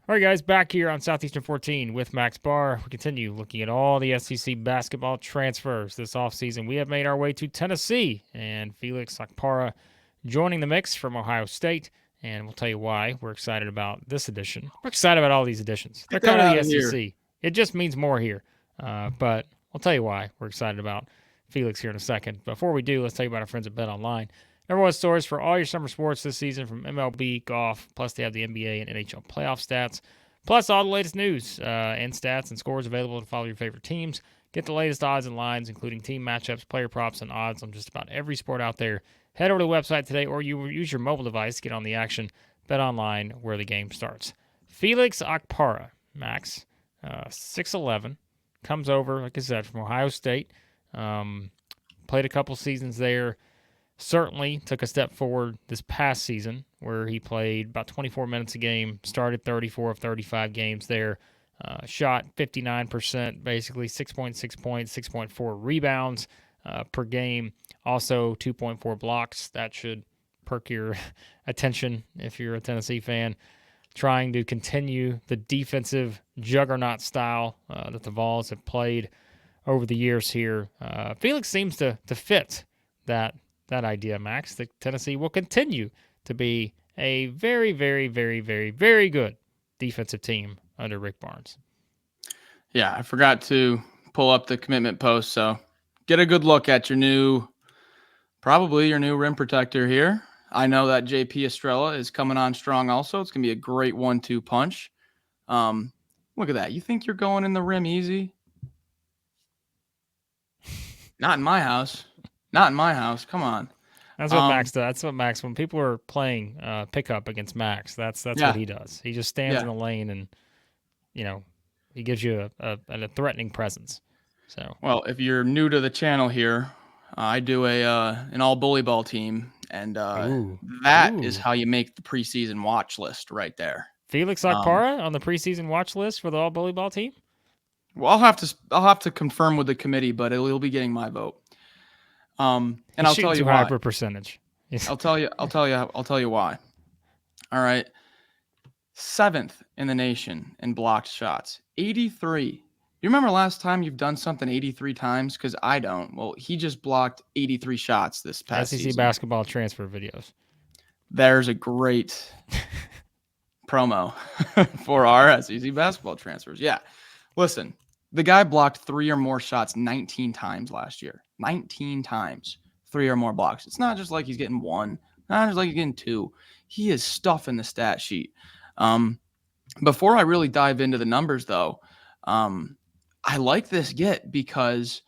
All right, guys, back here on Southeastern 14 with Max Barr. We continue looking at all the SEC basketball transfers this offseason. We have made our way to Tennessee, and Felix Okpara joining the mix from Ohio State, and we'll tell you why we're excited about this edition. We're excited about all these editions. They're Get that coming to out the of here. SEC. It just means more here, but we'll tell you why we're excited about Felix here in a second. Before we do, let's tell you about our friends at Bet Online. Number one source for all your summer sports this season, from MLB, golf, plus they have the NBA and NHL playoff stats, plus all the latest news and stats and scores available to follow your favorite teams. Get the latest odds and lines, including team matchups, player props, and odds on just about every sport out there. Head over to the website today, or you use your mobile device to get on the action. Bet Online, where the game starts. Felix Okpara, Max, 6'11", comes over, like I said, from Ohio State. Played a couple seasons there. Certainly took a step forward this past season, where he played about 24 minutes a game, started 34 of 35 games there, shot 59%, basically 6.6 points, 6.4 rebounds per game, also 2.4 blocks. That should perk your attention if you're a Tennessee fan. Trying to continue the defensive juggernaut style that the Vols have played over the years here. Felix seems to fit that idea, Max. That Tennessee will continue to be a very, very, very, very, very good defensive team under Rick Barnes. Yeah, I forgot to pull up the commitment post, so get a good look at probably your new rim protector here. I know that JP Estrella is coming on strong also. It's going to be a great 1-2 punch. Look at that. You think you're going in the rim easy? Not in my house. Not in my house. Come on. That's what Max does. That's what Max, when people are playing pickup against Max, that's what he does. He just stands in the lane and, he gives you a threatening presence. So, well, if you're new to the channel here, I do an all bully ball team, and that is how you make the preseason watch list right there. Felix Okpara on the preseason watch list for the all bully ball team. Well, I'll have to confirm with the committee, but he'll be getting my vote. And I'll tell you why. High for percentage. I'll tell you why. All right. 7th in the nation in blocked shots. 83. You remember last time you've done something 83 times? Because I don't. Well, he just blocked 83 shots this past SEC season. basketball transfer videos. There's a great promo for our SEC basketball transfers. Yeah. Listen, the guy blocked 3 or more shots 19 times last year. 19 times. 3 or more blocks. It's not just like he's getting 1. Not just like he's getting 2. He is stuffing the stat sheet. Before I really dive into the numbers, though, I like this get because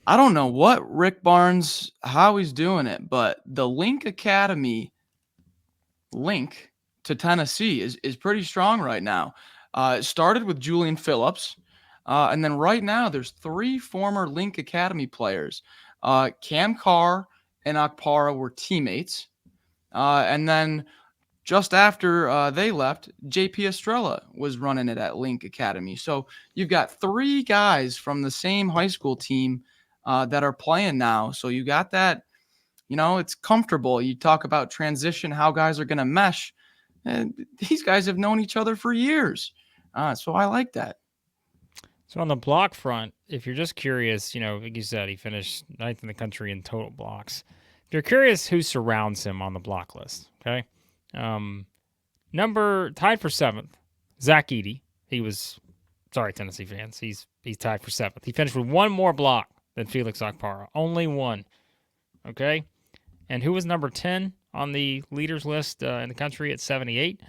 I don't know what Rick Barnes, how he's doing it, but the Link Academy link to Tennessee is pretty strong right now. It started with Julian Phillips, and then right now there's 3 former Link Academy players. Cam Carr and Okpara were teammates, and then just after they left, JP Estrella was running it at Link Academy. So you've got 3 guys from the same high school team that are playing now. So you got that, it's comfortable. You talk about transition, how guys are going to mesh. And these guys have known each other for years. So I like that. So on the block front, if you're just curious, like you said, he finished 9th in the country in total blocks. If you're curious who surrounds him on the block list, okay? Tied for 7th, Zach Edey. Tennessee fans. He's tied for 7th. He finished with 1 more block than Felix Okpara. Only 1. Okay? And who was number 10 on the leaders list in the country at 78?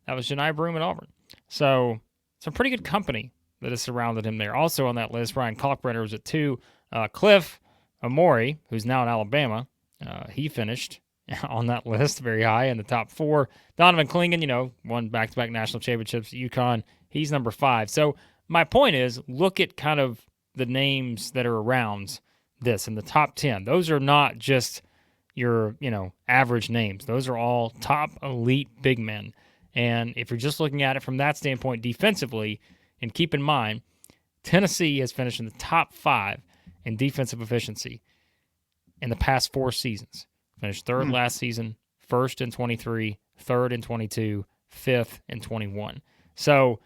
That was Janai Broom at Auburn. So, some pretty good company that has surrounded him there. Also on that list, Ryan Kalkbrenner was at 2. Cliff Amori, who's now in Alabama, he finished on that list very high in the top 4. Donovan Clingan, won back-to-back national championships at UConn. He's number 5. So my point is, look at kind of the names that are around this in the top 10. Those are not just your, average names. Those are all top elite big men. And if you're just looking at it from that standpoint defensively, and keep in mind, Tennessee has finished in the top 5 in defensive efficiency in the past 4 seasons. Finished 3rd last season, 1st in 23, 3rd in 22, 5th, and 21. So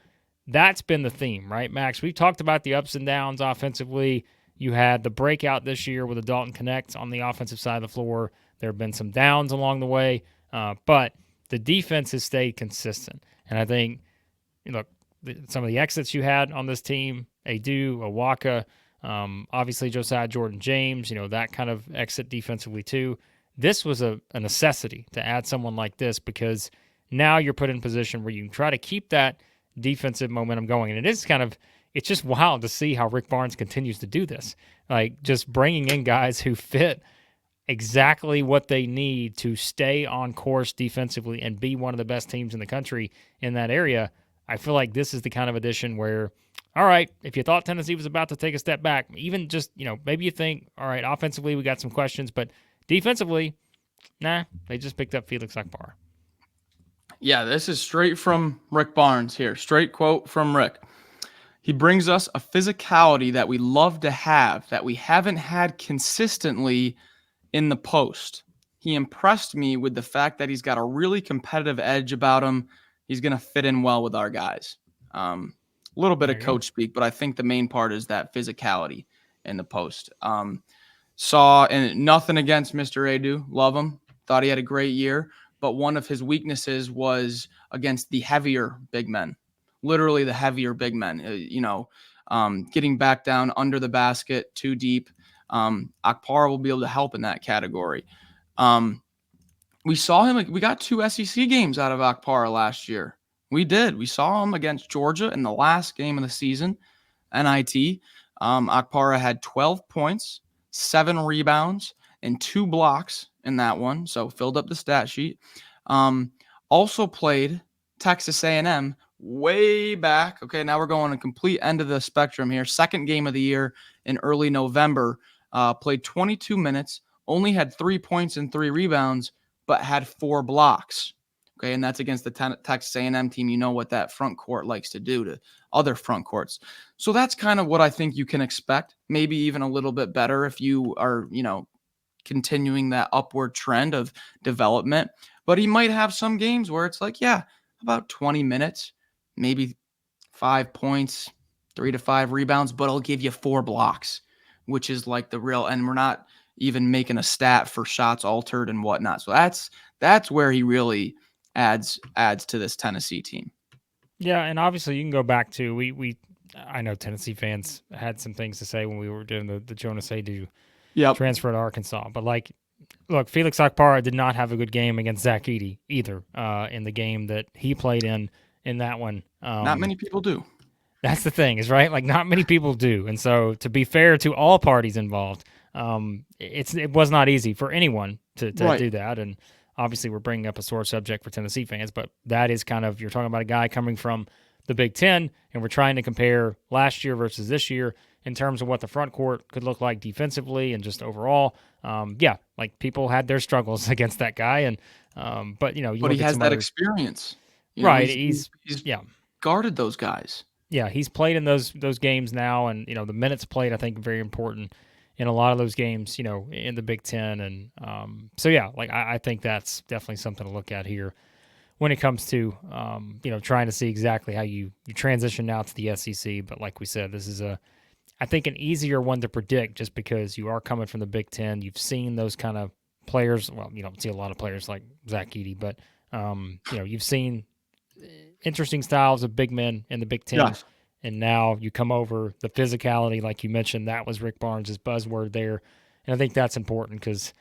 that's been the theme, right, Max? We've talked about the ups and downs offensively. You had the breakout this year with the Dalton Connect on the offensive side of the floor. There have been some downs along the way, but the defense has stayed consistent. And I think, look, some of the exits you had on this team, Adu, Awaka, obviously Josiah Jordan-James, that kind of exit defensively too. This was a necessity to add someone like this because now you're put in a position where you can try to keep that defensive momentum going. And it's just wild to see how Rick Barnes continues to do this. Like just bringing in guys who fit exactly what they need to stay on course defensively and be one of the best teams in the country in that area. I feel like this is the kind of addition where, all right, if you thought Tennessee was about to take a step back, even just, maybe you think, all right, offensively we got some questions, but defensively, nah, they just picked up Felix Okpara. Yeah, this is straight from Rick Barnes here. Straight quote from Rick. He brings us a physicality that we love to have that we haven't had consistently in the post. He impressed me with the fact that he's got a really competitive edge about him. He's going to fit in well with our guys. A little bit of coach speak, but I think the main part is that physicality in the post. Saw, and nothing against Mr. Adu. Love him. Thought he had a great year. But one of his weaknesses was against the heavier big men. Literally the heavier big men. Getting back down under the basket too deep. Okpara will be able to help in that category. We saw him. We got 2 SEC games out of Okpara last year. We did. We saw him against Georgia in the last game of the season, NIT. Okpara had 12 points, 7 rebounds, and 2 blocks in that one, so filled up the stat sheet. Also played Texas A&M way back. Okay, now we're going a complete end of the spectrum here. Second game of the year in early November. Played 22 minutes, only had 3 points and 3 rebounds, but had 4 blocks. Okay, and that's against the Texas A&M team. You know what that front court likes to do to other front courts. So that's kind of what I think you can expect. Maybe even a little bit better if you are, continuing that upward trend of development. But he might have some games where it's like, yeah, about 20 minutes, maybe 5 points, 3 to 5 rebounds, but I'll give you 4 blocks, which is like the real, and we're not even making a stat for shots altered and whatnot. So that's where he really adds to this Tennessee team. Yeah, and obviously you can go back to I know Tennessee fans had some things to say when we were doing the Jonas Adu transfer to Arkansas, but look, Felix Okpara did not have a good game against Zach Edey either in the game that he played in that one. Not many people do. That's the thing, is right. Like not many people do, and so to be fair to all parties involved, it was not easy for anyone to do that, and. Obviously, we're bringing up a sore subject for Tennessee fans, but that is kind of, you're talking about a guy coming from the Big Ten, and we're trying to compare last year versus this year in terms of what the front court could look like defensively and just overall. People had their struggles against that guy, and but he has that experience, right? He's guarded those guys. Yeah, he's played in those games now, and the minutes played I think very important in a lot of those games, in the Big Ten. And I think that's definitely something to look at here when it comes to, trying to see exactly how you transition now to the SEC. But like we said, this is I think an easier one to predict just because you are coming from the Big Ten. You've seen those kind of players. Well, you don't see a lot of players like Zach Edey, but, you've seen interesting styles of big men in the Big Ten. Yes. And now you come over the physicality, like you mentioned, that was Rick Barnes' buzzword there. And I think that's important because,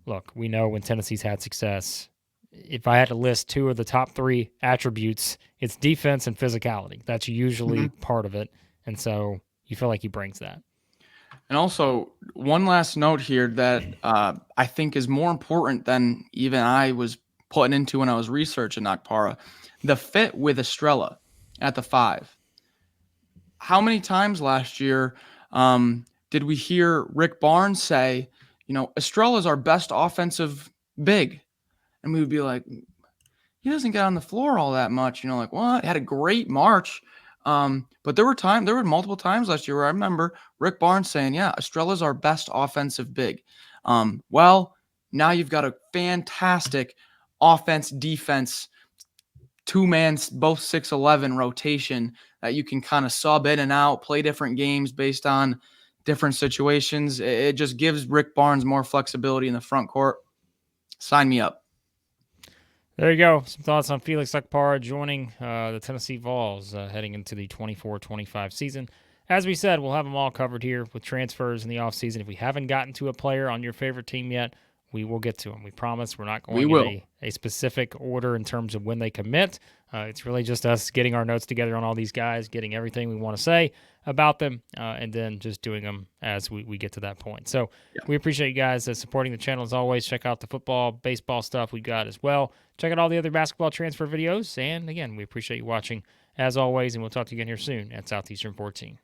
look, we know when Tennessee's had success, if I had to list 2 of the top 3 attributes, it's defense and physicality. That's usually part of it. And so you feel like he brings that. And also, one last note here that I think is more important than even I was putting into when I was researching Okpara, the fit with Estrella at the 5. How many times last year did we hear Rick Barnes say, Estrella is our best offensive big? And we would be like, he doesn't get on the floor all that much. Like, what? He had a great March. But there were multiple times last year where I remember Rick Barnes saying, yeah, Estrella's our best offensive big. Well, now you've got a fantastic offense, defense two-man, both 6'11" rotation that you can kind of sub in and out, play different games based on different situations. It just gives Rick Barnes more flexibility in the front court. Sign me up. There you go. Some thoughts on Felix Okpara joining the Tennessee Vols heading into the 24-25 season. As we said, we'll have them all covered here with transfers in the offseason. If we haven't gotten to a player on your favorite team yet, we will get to them. We promise we're not going in a specific order in terms of when they commit. It's really just us getting our notes together on all these guys, getting everything we want to say about them, and then just doing them as we get to that point. So we appreciate you guys supporting the channel as always. Check out the football, baseball stuff we got as well. Check out all the other basketball transfer videos. And again, we appreciate you watching as always, and we'll talk to you again here soon at Southeastern 14.